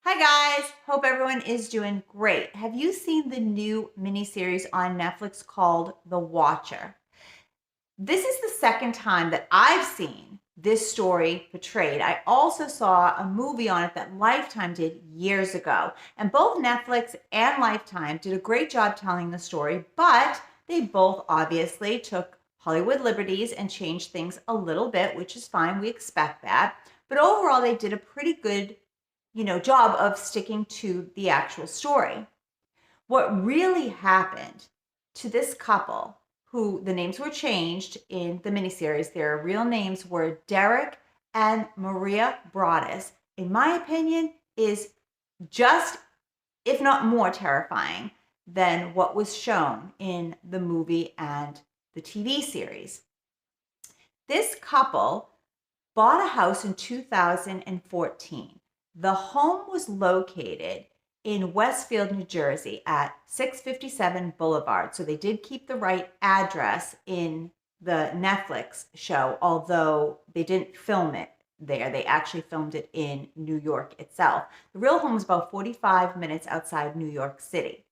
Hi guys, hope everyone is doing great. Have you seen the new miniseries on Netflix called The Watcher? This is the second time that I've seen this story portrayed. I also saw a movie on it that Lifetime did years ago. And both Netflix and Lifetime did a great job telling the story, but they both obviously took Hollywood liberties and changed things a little bit, which is fine. We expect that. But overall, they did a pretty good job of sticking to the actual story. What really happened to this couple, who the names were changed in the miniseries, their real names were Derek and Maria Broaddus, in my opinion, is just, if not more terrifying than what was shown in the movie and the TV series. This couple bought a house in 2014. The home was located in Westfield, New Jersey at 657 Boulevard. So they did keep the right address in the Netflix show, although they didn't film it there. They actually filmed it in New York itself. The real home was about 45 minutes outside New York City.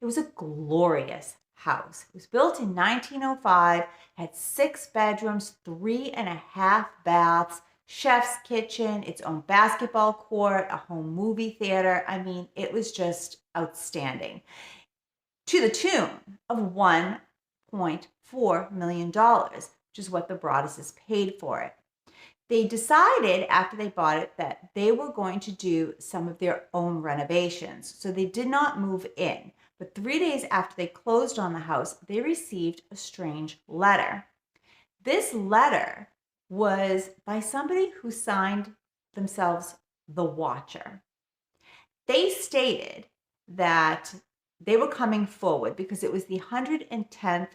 It was a glorious house. It was built in 1905, had 6 bedrooms, 3.5 baths, chef's kitchen, its own basketball court, a home movie theater. I mean, it was just outstanding. To the tune of $1.4 million, which is what the Broadduses paid for it. They decided after they bought it that they were going to do some of their own renovations. So they did not move in. But 3 days after they closed on the house, they received a strange letter. This letter was by somebody who signed themselves the Watcher. They stated that they were coming forward because it was the 110th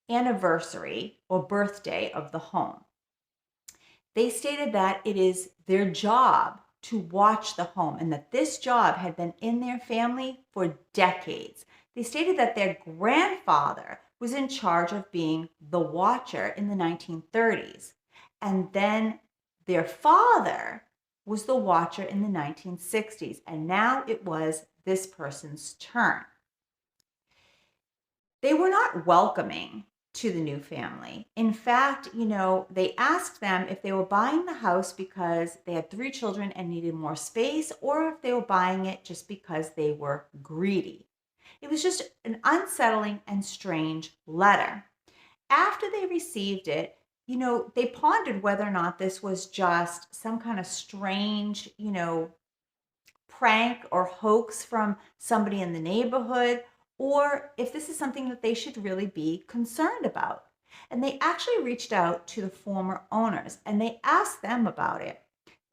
anniversary or birthday of the home. They stated that it is their job to watch the home and that this job had been in their family for decades. They stated that their grandfather was in charge of being the watcher in the 1930s. And then their father was the watcher in the 1960s. And now it was this person's turn. They were not welcoming to the new family. In fact, they asked them if they were buying the house because they had 3 children and needed more space, or if they were buying it just because they were greedy. It was just an unsettling and strange letter. After they received it, they pondered whether or not this was just some kind of strange, prank or hoax from somebody in the neighborhood, or if this is something that they should really be concerned about. And they actually reached out to the former owners and they asked them about it.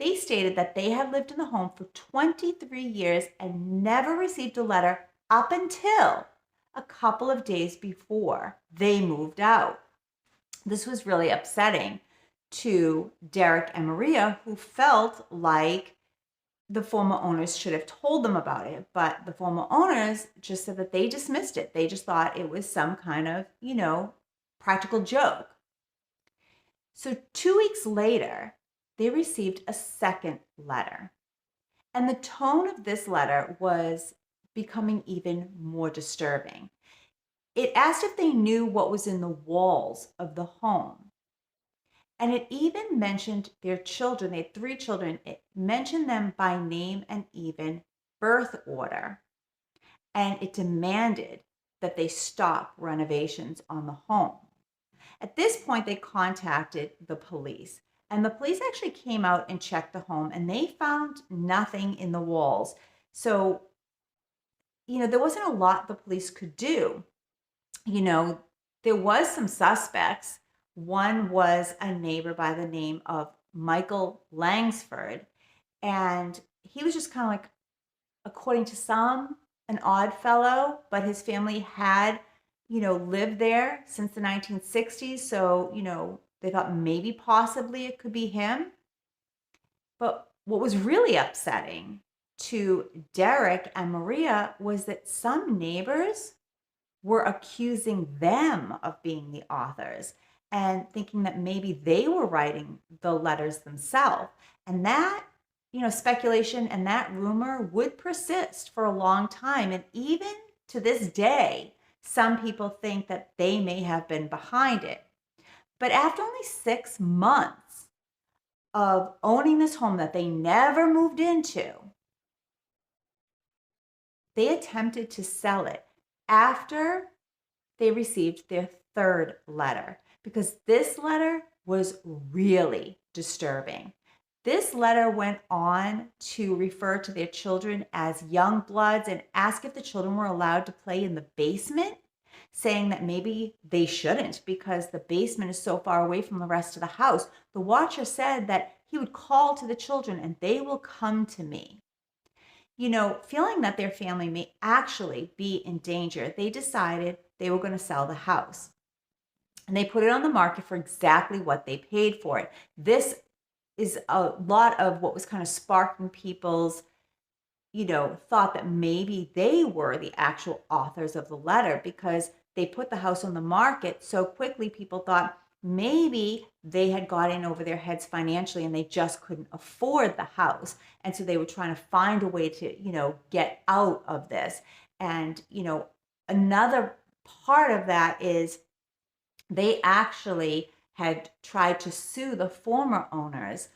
They stated that they had lived in the home for 23 years and never received a letter up until a couple of days before they moved out. This was really upsetting to Derek and Maria, who felt like the former owners should have told them about it, but the former owners just said that they dismissed it. They just thought it was some kind of, practical joke. So 2 weeks later, they received a second letter. And the tone of this letter was becoming even more disturbing. It asked if they knew what was in the walls of the home. And it even mentioned their children. They had 3 children. It mentioned them by name and even birth order. And it demanded that they stop renovations on the home. At this point, they contacted the police. And the police actually came out and checked the home and they found nothing in the walls. So, there wasn't a lot the police could do. There was some suspects. One was a neighbor by the name of Michael Langsford, and he was just kind of like, according to some, an odd fellow, but his family had, lived there since the 1960s, so, they thought maybe possibly it could be him. But what was really upsetting to Derek and Maria was that some neighbors were accusing them of being the authors and thinking that maybe they were writing the letters themselves. And that, speculation and that rumor would persist for a long time. And even to this day, some people think that they may have been behind it. But after only 6 months of owning this home that they never moved into, they attempted to sell it after they received their third letter, because this letter was really disturbing. This letter went on to refer to their children as young bloods and ask if the children were allowed to play in the basement, saying that maybe they shouldn't because the basement is so far away from the rest of the house. The watcher said that he would call to the children and they will come to me. Feeling that their family may actually be in danger, they decided they were going to sell the house. And they put it on the market for exactly what they paid for it. This is a lot of what was kind of sparking people's, thought that maybe they were the actual authors of the letter, because they put the house on the market so quickly. People thought maybe they had got in over their heads financially and they just couldn't afford the house. And so they were trying to find a way to, get out of this. And, another part of that is they actually had tried to sue the former owners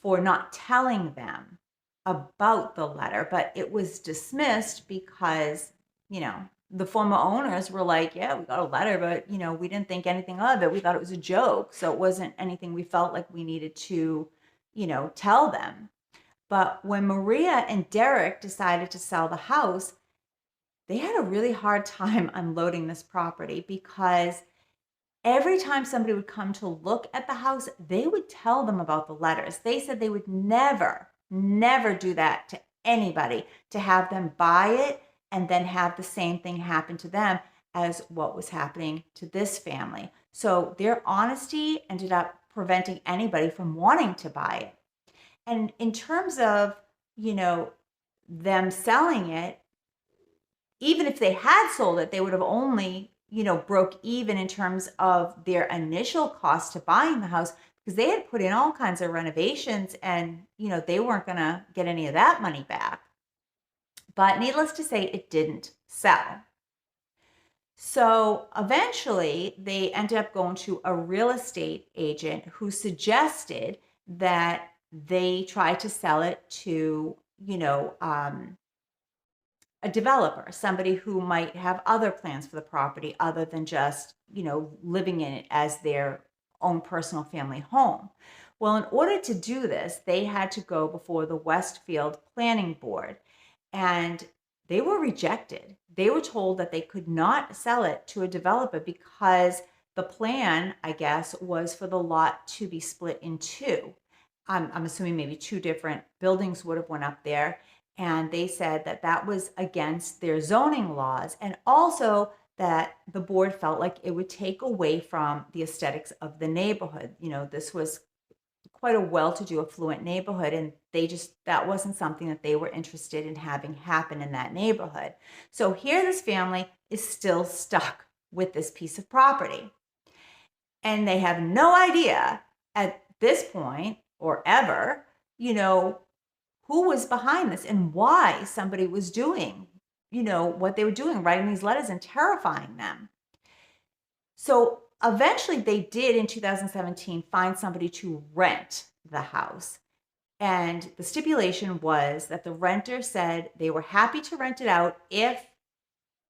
for not telling them about the letter, but it was dismissed because, the former owners were like, yeah, we got a letter, but, we didn't think anything of it. We thought it was a joke. So it wasn't anything we felt like we needed to, tell them. But when Maria and Derek decided to sell the house, they had a really hard time unloading this property, because every time somebody would come to look at the house, they would tell them about the letters. They said they would never, never do that to anybody, to have them buy it and then have the same thing happen to them as what was happening to this family. So their honesty ended up preventing anybody from wanting to buy it. And in terms of, them selling it, even if they had sold it, they would have only, broke even in terms of their initial cost to buying the house, because they had put in all kinds of renovations and, they weren't going to get any of that money back. But needless to say, it didn't sell. So eventually they ended up going to a real estate agent who suggested that they try to sell it to, a developer, somebody who might have other plans for the property other than just, living in it as their own personal family home. Well, in order to do this, they had to go before the Westfield Planning Board, and they were rejected. They were told that they could not sell it to a developer because the plan, I guess, was for the lot to be split in two. I'm assuming maybe two different buildings would have went up there. And they said that that was against their zoning laws, and also that the board felt like it would take away from the aesthetics of the neighborhood. This was quite a well-to-do, affluent neighborhood, and that wasn't something that they were interested in having happen in that neighborhood. So here this family is still stuck with this piece of property. And they have no idea at this point or ever, who was behind this and why somebody was doing, what they were doing, writing these letters and terrifying them. So eventually they did in 2017 find somebody to rent the house. And the stipulation was that the renter said they were happy to rent it out if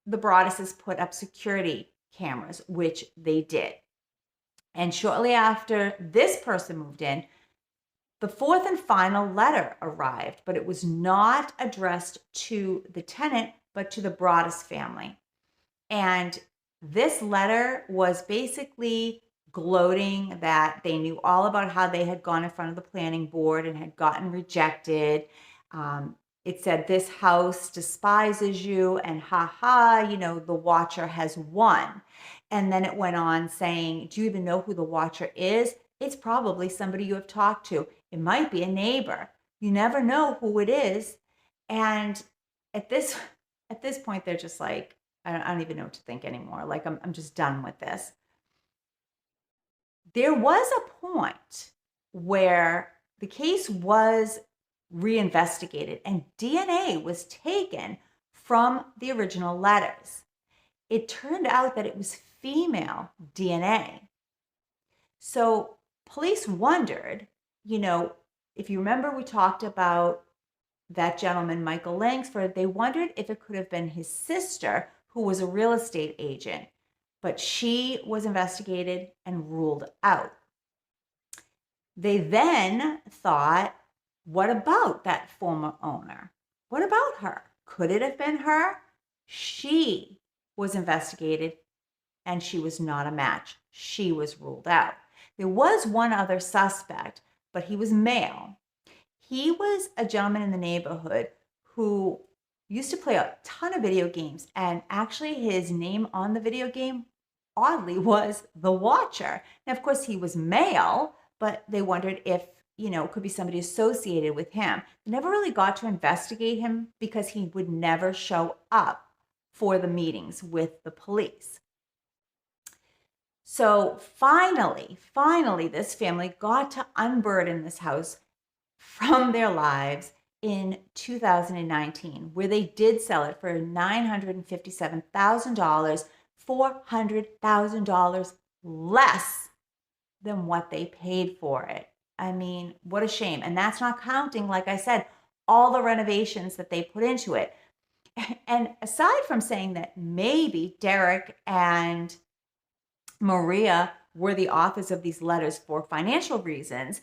the Broadduses put up security cameras, which they did. And shortly after this person moved in, the fourth and final letter arrived, but it was not addressed to the tenant, but to the Broaddus family. And this letter was basically gloating that they knew all about how they had gone in front of the planning board and had gotten rejected. It said, "This house despises you," and ha ha, the watcher has won. And then it went on saying, "Do you even know who the watcher is? It's probably somebody you have talked to. It might be a neighbor. You never know who it is." And at this point, they're just like, I don't even know what to think anymore. Like, I'm just done with this. There was a point where the case was reinvestigated, and DNA was taken from the original letters. It turned out that it was female DNA. So police wondered, if you remember, we talked about that gentleman, Michael Langsford. They wondered if it could have been his sister, who was a real estate agent, but she was investigated and ruled out. They then thought, what about that former owner? What about her? Could it have been her? She was investigated and she was not a match. She was ruled out. There was one other suspect, but he was male. He was a gentleman in the neighborhood who used to play a ton of video games, and actually his name on the video game, oddly, was The Watcher. Now, of course, he was male, but they wondered if, it could be somebody associated with him. They never really got to investigate him because he would never show up for the meetings with the police. So finally, this family got to unburden this house from their lives in 2019, where they did sell it for $957,000, $400,000 less than what they paid for it. I mean, what a shame. And that's not counting, like I said, all the renovations that they put into it. And aside from saying that maybe Derek and Maria were the authors of these letters for financial reasons,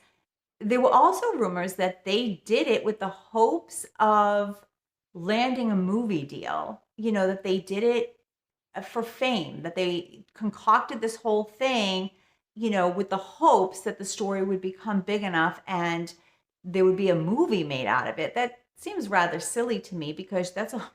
there were also rumors that they did it with the hopes of landing a movie deal, that they did it for fame, that they concocted this whole thing, with the hopes that the story would become big enough and there would be a movie made out of it. That seems rather silly to me because it's a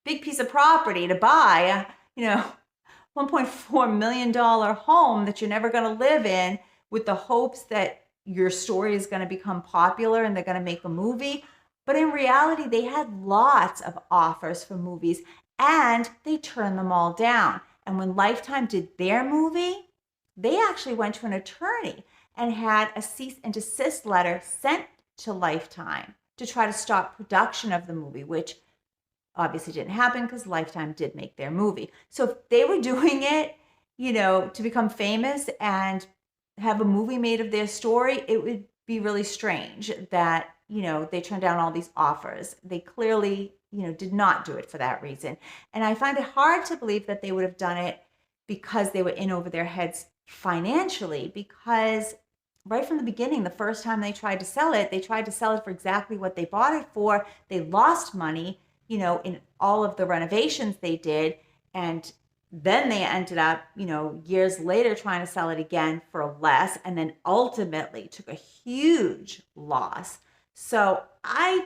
big piece of property to buy, $1.4 million home that you're never going to live in, with the hopes that your story is going to become popular and they're going to make a movie. But in reality, they had lots of offers for movies and they turned them all down. And when Lifetime did their movie, they actually went to an attorney and had a cease and desist letter sent to Lifetime to try to stop production of the movie, which obviously didn't happen because Lifetime did make their movie. So if they were doing it, to become famous and have a movie made of their story, it would be really strange that, they turned down all these offers. They clearly, did not do it for that reason. And I find it hard to believe that they would have done it because they were in over their heads financially, because right from the beginning, the first time they tried to sell it for exactly what they bought it for. They lost money, in all of the renovations they did. And then they ended up, years later trying to sell it again for less, and then ultimately took a huge loss. So I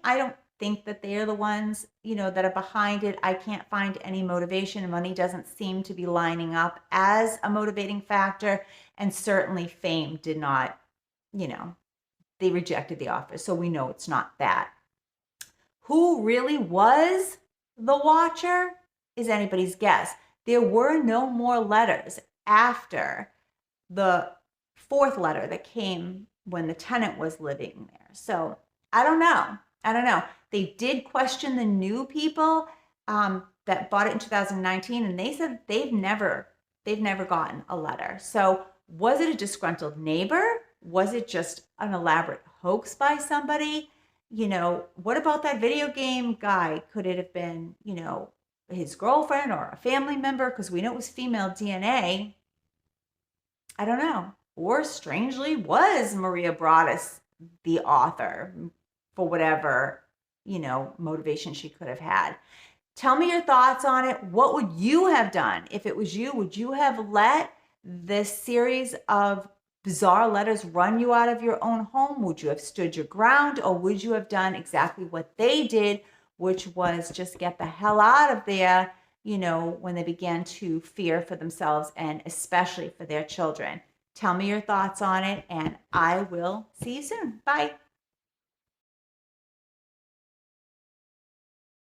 don't think that they're the ones, that are behind it. I can't find any motivation. Money doesn't seem to be lining up as a motivating factor. And certainly fame did not, they rejected the offer. So we know it's not that. Who really was the Watcher is anybody's guess. There were no more letters after the fourth letter that came when the tenant was living there. So I don't know. They did question the new people that bought it in 2019, and they said they've never gotten a letter. So was it a disgruntled neighbor? Was it just an elaborate hoax by somebody? What about that video game guy? Could it have been, his girlfriend or a family member? Because we know it was female DNA. I don't know. Or strangely, was Maria Broaddus the author for whatever, motivation she could have had? Tell me your thoughts on it. What would you have done if it was you? Would you have let this series of bizarre letters run you out of your own home? Would you have stood your ground, or would you have done exactly what they did, which was just get the hell out of there, when they began to fear for themselves and especially for their children? Tell me your thoughts on it, and I will see you soon. Bye.